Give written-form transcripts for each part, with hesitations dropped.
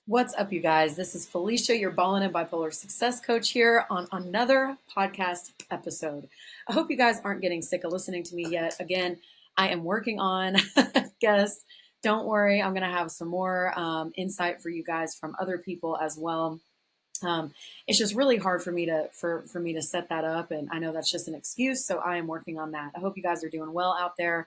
What's up, you guys? This is Felicia, your Ballin' and Bipolar Success Coach, here on another podcast episode. I hope you guys aren't getting sick of listening to me yet. Again, I am working on guests. Don't worry, I'm going to have some more insight for you guys from other people as well. It's just really hard for me to set that up, and I know that's just an excuse. So I am working on that. I hope you guys are doing well out there.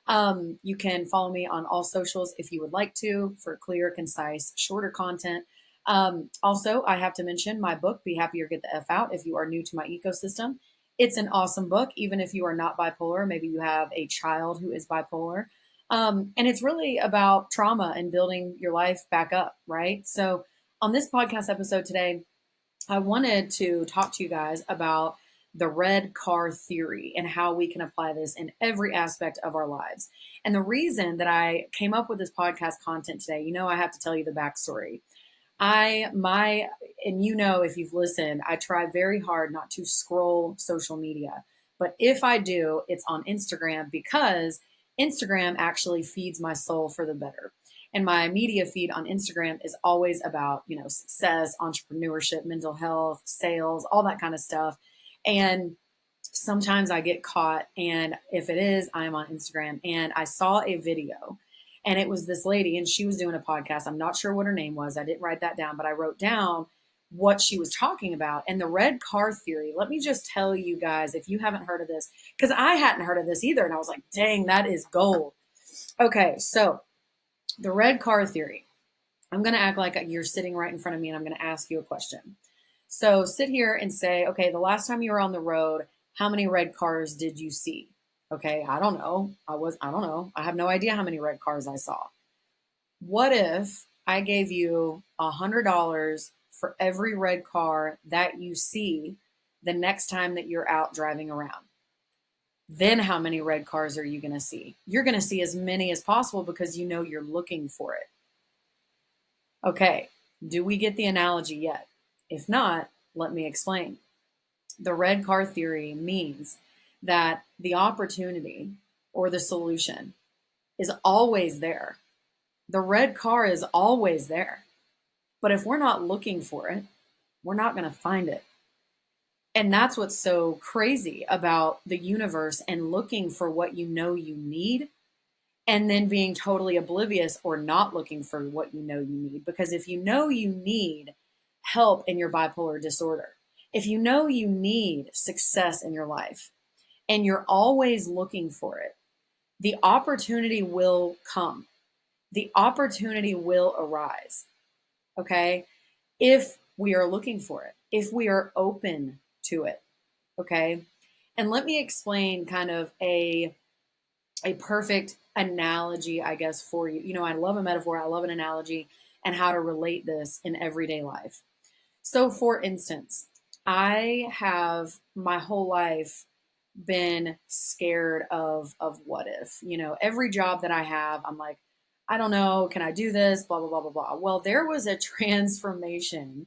You can follow me on all socials if you would like to for clear, concise, shorter content. Also, I have to mention my book, Be Happy or Get the F Out, if you are new to my ecosystem. It's an awesome book, even if you are not bipolar. Maybe you have a child who is bipolar. And it's really about trauma and building your life back up, right? So, on this podcast episode today, I wanted to talk to you guys about the red car theory and how we can apply this in every aspect of our lives. And the reason that I came up with this podcast content today, I have to tell you the backstory. If you've listened, I try very hard not to scroll social media. But if I do, it's on Instagram because Instagram actually feeds my soul for the better. And my media feed on Instagram is always about, success, entrepreneurship, mental health, sales, all that kind of stuff. And sometimes I get caught, and if it is, I'm on Instagram, and I saw a video, and it was this lady, and she was doing a podcast. I'm not sure what her name was. I didn't write that down, but I wrote down what she was talking about. And the red car theory, let me just tell you guys, if you haven't heard of this, because I hadn't heard of this either, and I was like, dang, that is gold. Okay, so the red car theory. I'm going to act like you're sitting right in front of me, and I'm going to ask you a question. So sit here and say, okay, the last time you were on the road, how many red cars did you see? Okay, I don't know. I don't know. I have no idea how many red cars I saw. What if I gave you $100 for every red car that you see the next time that you're out driving around? Then how many red cars are you going to see? You're going to see as many as possible because you know you're looking for it. Okay, do we get the analogy yet? If not, let me explain. The red car theory means that the opportunity or the solution is always there. The red car is always there. But if we're not looking for it, we're not going to find it. And that's what's so crazy about the universe and looking for what you know you need, and then being totally oblivious or not looking for what you know you need. Because if you know you need help in your bipolar disorder, if you know you need success in your life and you're always looking for it, the opportunity will come. The opportunity will arise. Okay? If we are looking for it, if we are open to it. Okay? And let me explain kind of a perfect analogy, I guess, for you. I love a metaphor. I love an analogy and how to relate this in everyday life. So for instance, I have my whole life been scared of what if, every job that I have, I'm like, I don't know, can I do this? Blah, blah, blah, blah, blah. Well, there was a transformation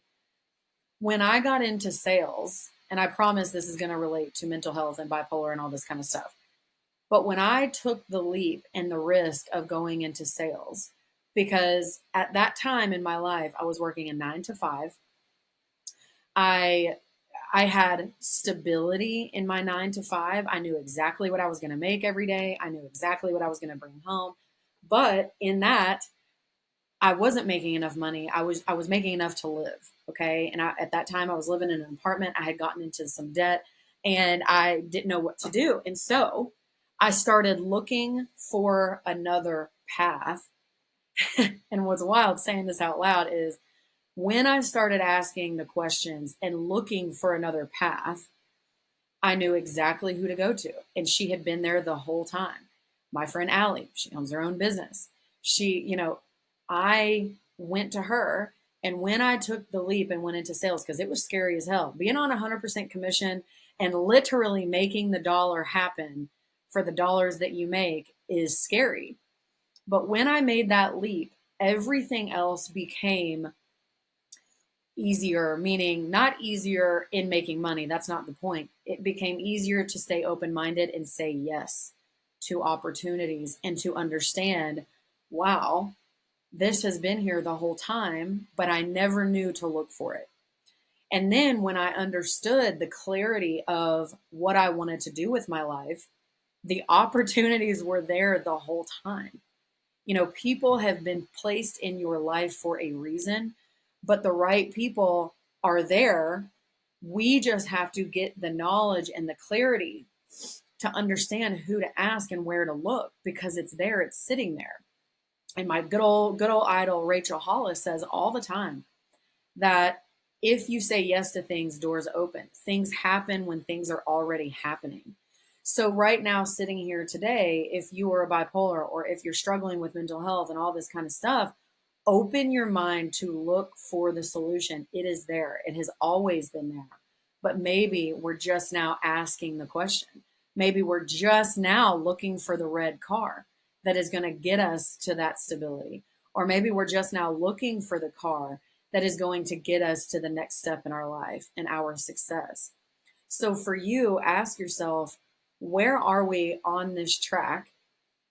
when I got into sales, and I promise this is going to relate to mental health and bipolar and all this kind of stuff. But when I took the leap and the risk of going into sales, because at that time in my life, I was working a 9 to 5. I had stability in my 9 to 5. I knew exactly what I was going to make every day. I knew exactly what I was going to bring home. But in that, I wasn't making enough money. I was making enough to live. Okay. And at that time I was living in an apartment. I had gotten into some debt and I didn't know what to do. And so I started looking for another path. And what's wild saying this out loud is when I started asking the questions and looking for another path, I knew exactly who to go to. And she had been there the whole time. My friend Allie, she owns her own business. I went to her, and when I took the leap and went into sales, because it was scary as hell, being on 100% commission and literally making the dollar happen for the dollars that you make is scary. But when I made that leap, everything else became easier, meaning not easier in making money. That's not the point. It became easier to stay open-minded and say yes to opportunities and to understand, wow, This has been here the whole time, but I never knew to look for it. And then when I understood the clarity of what I wanted to do with my life, the opportunities were there the whole time. People have been placed in your life for a reason, but the right people are there. We just have to get the knowledge and the clarity to understand who to ask and where to look, because it's there, it's sitting there. And my good old idol Rachel Hollis says all the time that if you say yes to things, doors open. Things happen when things are already happening. So right now, sitting here today, if you are a bipolar or if you're struggling with mental health and all this kind of stuff, open your mind to look for the solution. It is there. It has always been there. But maybe we're just now asking the question. Maybe we're just now looking for the red car that is going to get us to that stability. Or maybe we're just now looking for the car that is going to get us to the next step in our life and our success. So for you, ask yourself, where are we on this track?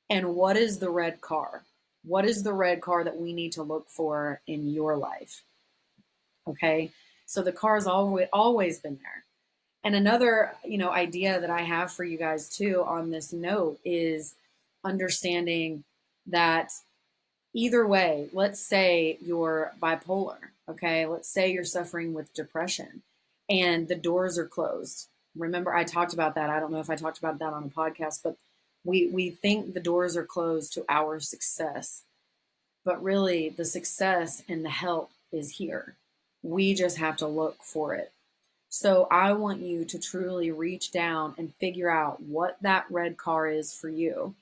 And what is the red car? What is the red car that we need to look for in your life? Okay. So the car's always been there. And another, idea that I have for you guys too on this note is understanding that either way, let's say you're bipolar, okay? Let's say you're suffering with depression and the doors are closed. Remember, I talked about that. I don't know if I talked about that on a podcast, but we think the doors are closed to our success, but really the success and the help is here. We just have to look for it. So I want you to truly reach down and figure out what that red car is for you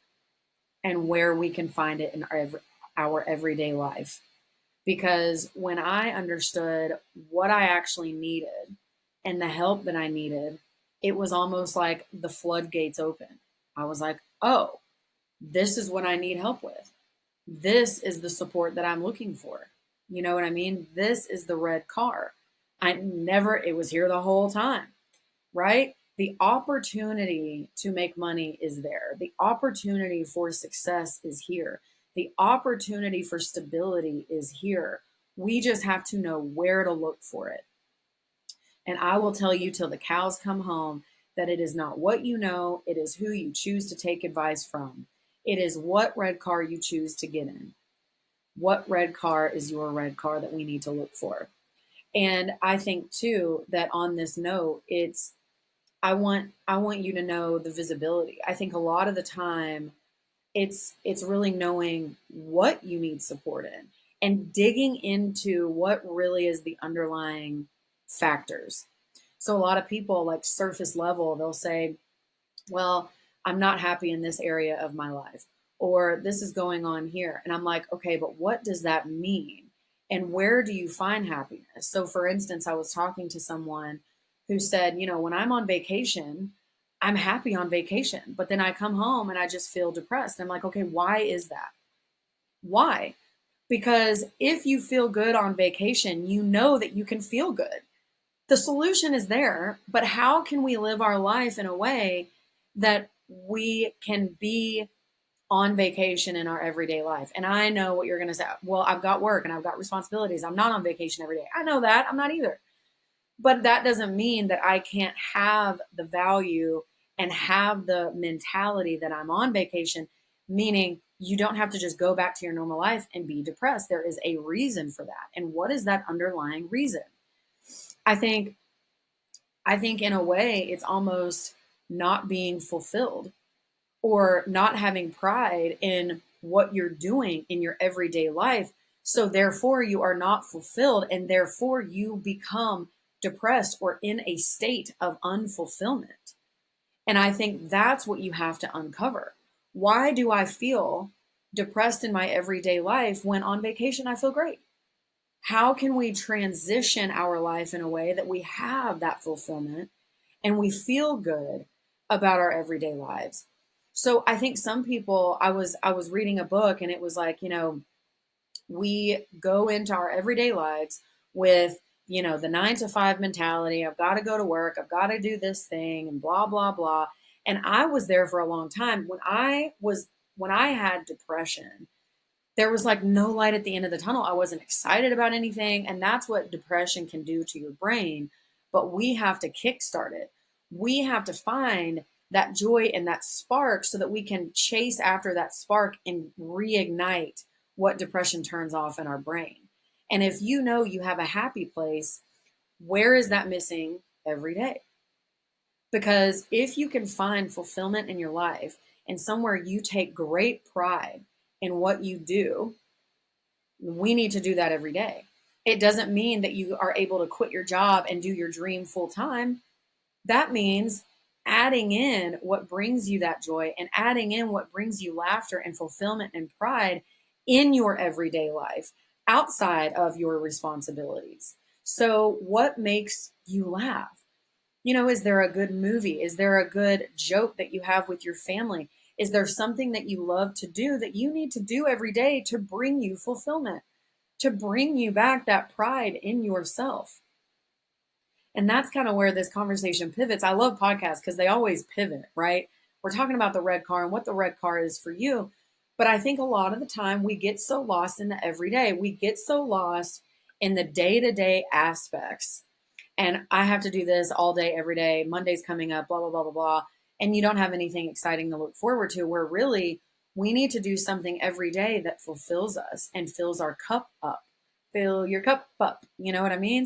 and where we can find it in our everyday life. Because when I understood what I actually needed and the help that I needed, it was almost like the floodgates opened. I was like, oh, this is what I need help with. This is the support that I'm looking for. You know what I mean? This is the red car. It was here the whole time, right? The opportunity to make money is there. The opportunity for success is here. The opportunity for stability is here. We just have to know where to look for it. And I will tell you till the cows come home that it is not what you know, it is who you choose to take advice from. It is what red car you choose to get in. What red car is your red car that we need to look for? And I think too that on this note, I want you to know the visibility. I think a lot of the time it's really knowing what you need support in and digging into what really is the underlying factors. So a lot of people, like surface level, they'll say, well, I'm not happy in this area of my life, or this is going on here. And I'm like, okay, but what does that mean? And where do you find happiness? So, for instance, I was talking to someone who said, when I'm on vacation, I'm happy on vacation, but then I come home and I just feel depressed. I'm like, okay, why is that? Why? Because if you feel good on vacation, you know that you can feel good. The solution is there, but how can we live our life in a way that we can be on vacation in our everyday life? And I know what you're going to say. Well, I've got work and I've got responsibilities. I'm not on vacation every day. I know that. I'm not either. But that doesn't mean that I can't have the value and have the mentality that I'm on vacation, meaning you don't have to just go back to your normal life and be depressed. There is a reason for that. And what is that underlying reason? I think in a way it's almost not being fulfilled or not having pride in what you're doing in your everyday life. So therefore you are not fulfilled and therefore you become depressed or in a state of unfulfillment. And I think that's what you have to uncover. Why do I feel depressed in my everyday life when on vacation I feel great? How can we transition our life in a way that we have that fulfillment and we feel good about our everyday lives? So I think some people, I was reading a book and it was like, we go into our everyday lives with, the 9 to 5 mentality. I've got to go to work. I've got to do this thing and blah, blah, blah. And I was there for a long time when I had depression. There was like no light at the end of the tunnel. I wasn't excited about anything. And that's what depression can do to your brain. But we have to kickstart it. We have to find that joy and that spark so that we can chase after that spark and reignite what depression turns off in our brain. And if you know you have a happy place, where is that missing every day? Because if you can find fulfillment in your life and somewhere you take great pride in what you do, we need to do that every day. It doesn't mean that you are able to quit your job and do your dream full time. That means adding in what brings you that joy and adding in what brings you laughter and fulfillment and pride in your everyday life outside of your responsibilities. So, what makes you laugh? Is there a good movie? Is there a good joke that you have with your family? Is there something that you love to do that you need to do every day to bring you fulfillment, to bring you back that pride in yourself? And that's kind of where this conversation pivots. I love podcasts because they always pivot, right? We're talking about the red car and what the red car is for you. But I think a lot of the time we get so lost in the everyday. We get so lost in the day-to-day aspects. And I have to do this all day, every day. Monday's coming up, blah, blah, blah, blah, blah. And you don't have anything exciting to look forward to, where really we need to do something every day that fulfills us and fills our cup up. Fill your cup up. You know what I mean?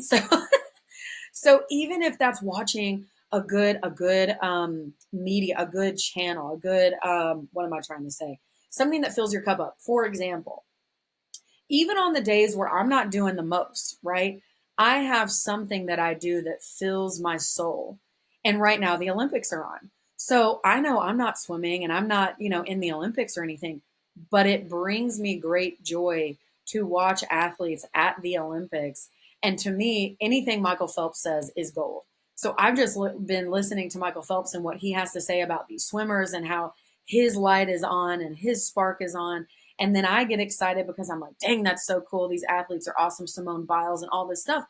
So even if that's watching a good media, a good channel, a good, what am I trying to say? Something that fills your cup up. For example, even on the days where I'm not doing the most, right? I have something that I do that fills my soul. And right now the Olympics are on. So I know I'm not swimming and I'm not, in the Olympics or anything, but it brings me great joy to watch athletes at the Olympics. And to me, anything Michael Phelps says is gold. So I've just been listening to Michael Phelps and what he has to say about these swimmers and how his light is on and his spark is on. And then I get excited because I'm like, dang, that's so cool. These athletes are awesome. Simone Biles and all this stuff.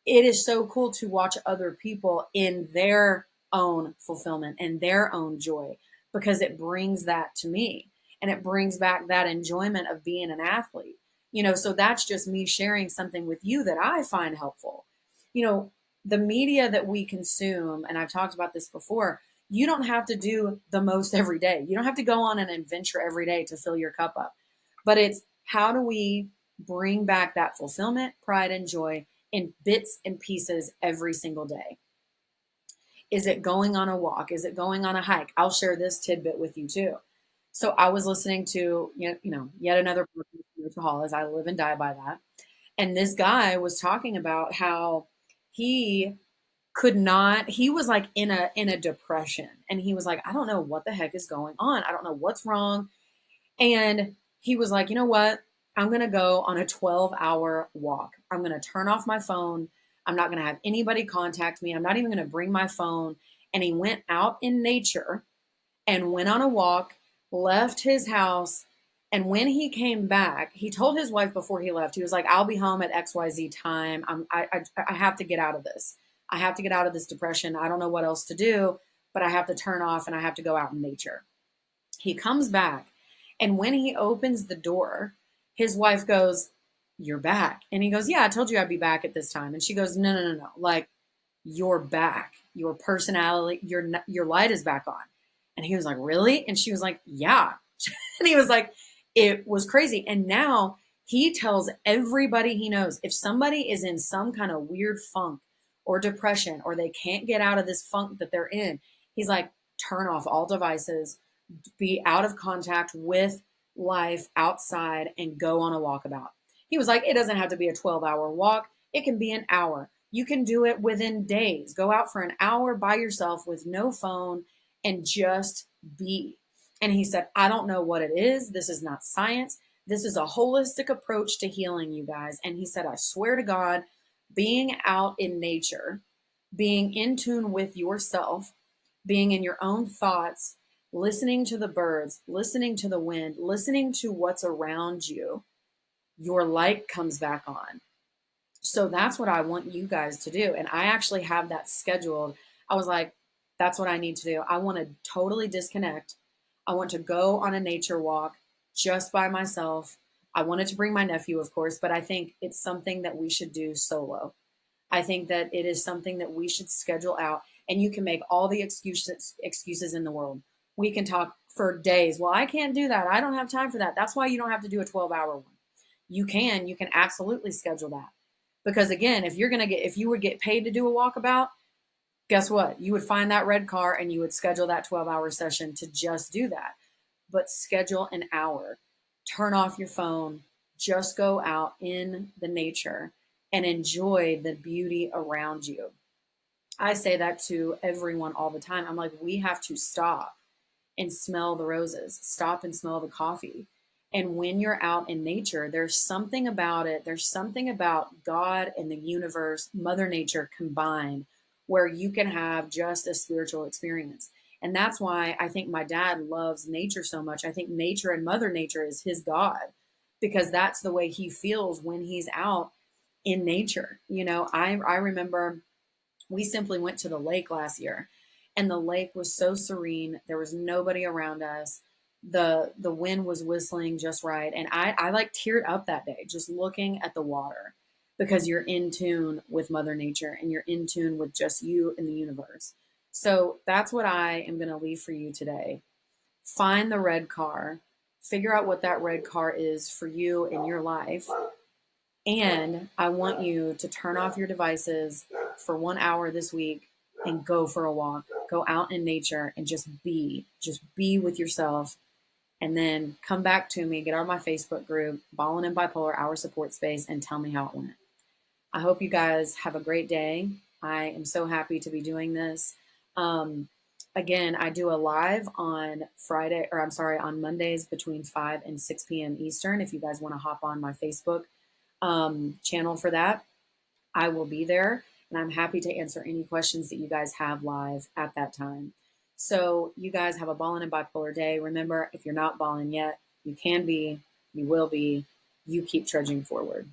It is so cool to watch other people in their own fulfillment and their own joy, because it brings that to me and it brings back that enjoyment of being an athlete. So that's just me sharing something with you that I find helpful. The media that we consume, and I've talked about this before, you don't have to do the most every day. You don't have to go on an adventure every day to fill your cup up. But it's, how do we bring back that fulfillment, pride, and joy in bits and pieces every single day? Is it going on a walk? Is it going on a hike? I'll share this tidbit with you too. So I was listening to, yet another spiritual hall, as I live and die by that. And this guy was talking about how he he was like in a depression. And he was like, I don't know what the heck is going on. I don't know what's wrong. And he was like, you know what? I'm going to go on a 12-hour walk. I'm going to turn off my phone. I'm not going to have anybody contact me. I'm not even going to bring my phone. And he went out in nature and went on a walk, left his house. And when he came back, he told his wife before he left, he was like, I'll be home at XYZ time. I have to get out of this. I have to get out of this depression. I don't know what else to do, but I have to turn off and I have to go out in nature. He comes back. And when he opens the door, his wife goes, you're back. And he goes, yeah, I told you I'd be back at this time. And she goes, no, no, no, no. Like, you're back. Your personality, your light is back on. And he was like, really? And she was like, yeah. And he was like, it was crazy. And now he tells everybody he knows, if somebody is in some kind of weird funk or depression, or they can't get out of this funk that they're in, he's like, turn off all devices, be out of contact with life outside, and go on a walkabout. He was like, it doesn't have to be a 12-hour walk. It can be an hour. You can do it within days. Go out for an hour by yourself with no phone and just be. And he said, I don't know what it is. This is not science. This is a holistic approach to healing, you guys. And he said, I swear to God, being out in nature, being in tune with yourself, being in your own thoughts, listening to the birds, listening to the wind, listening to what's around you, your light comes back on. So that's what I want you guys to do. And I actually have that scheduled. I was like, that's what I need to do. I want to totally disconnect. I want to go on a nature walk just by myself. I wanted to bring my nephew, of course, but I think it's something that we should do solo. I think that it is something that we should schedule out, and you can make all the excuses in the world. We can talk for days. Well, I can't do that. I don't have time for that. That's why you don't have to do a 12-hour one. You can absolutely schedule that. Because again, if you would get paid to do a walkabout, guess what? You would find that red car and you would schedule that 12-hour session to just do that. But schedule an hour. Turn off your phone. Just go out in the nature and enjoy the beauty around you. I say that to everyone all the time. I'm like, we have to stop and smell the roses, stop and smell the coffee. And when you're out in nature, there's something about it. There's something about God and the universe, Mother Nature combined, where you can have just a spiritual experience. And that's why I think my dad loves nature so much. I think nature and Mother Nature is his God, because that's the way he feels when he's out in nature. I remember we simply went to the lake last year, and the lake was so serene. There was nobody around us. The wind was whistling just right, and I like teared up that day just looking at the water, because you're in tune with Mother Nature and you're in tune with just you and the universe. So that's what I am going to leave for you today. Find the red car, figure out what that red car is for you in your life, and I want you to turn off your devices for 1 hour this week and go for a walk. Go out in nature and just be with yourself. And then come back to me, get on my Facebook group, Ballin' and Bipolar, our support space, and tell me how it went. I hope you guys have a great day. I am so happy to be doing this. Again, I do a live on on Mondays between 5 and 6 p.m. Eastern. If you guys want to hop on my Facebook channel for that, I will be there, and I'm happy to answer any questions that you guys have live at that time. So you guys have a ballin' and bipolar day. Remember, if you're not ballin' yet, you can be, you will be. You keep trudging forward.